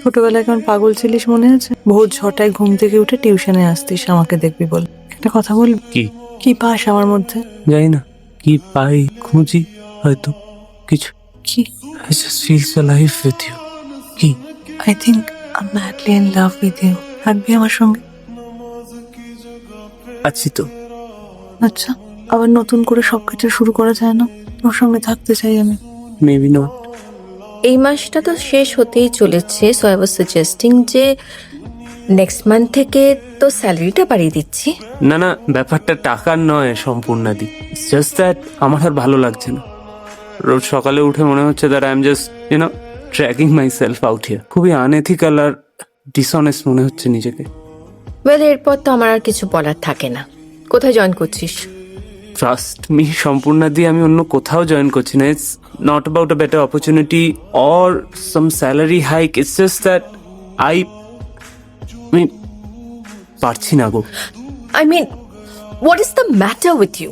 ছোটবেলায় কেমন পাগল ছিলিস মনে আছে? ভোর 6টায় ঘুম থেকে উঠে টিউশনে আসতিস আমাকে দেখবি বল। একটা কথা বলবি? কি? কি পাস আমার মধ্যে? জানি না কি পাই, খুঁজি হয়তো কিছু। কি? I just feel alive with you. কি? I think I'm madly in love with you. থাকবি আমার সঙ্গে? আছি তো। আচ্ছা, আবার নতুন করে সবকিছু শুরু করা যায় না? তোর সঙ্গে থাকতে চাই আমি। Maybe not. এই মাসটা তো শেষ হতেই চলেছে, সো আই ওয়াজ সাজেস্টিং যে নেক্সট মান্থ থেকে তো স্যালারিটা বাড়িয়ে দিচ্ছি। না না, ব্যাপারটা টাকার নয় সম্পূর্ণাদি। জাস্ট দ্যাট আমার আর ভালো লাগছে না। রোজ সকালে উঠে মনে হচ্ছে that I am just tracking my self out here. খুবই আনএথিক্যাল আর ডিসঅনেস্ট মনে হচ্ছে নিজেকে। ওয়েল, এরপর তো আমার আর কিছু বলার থাকে না। কোথায় জয়েন করছিস? ট্রাস্ট মি সম্পূর্ণাদি, আমি অন্য কোথাও জয়েন করছি না। It's not about a better opportunity or some salary hike. It's just that আমি পারছি না গো। I mean, what is the matter with you?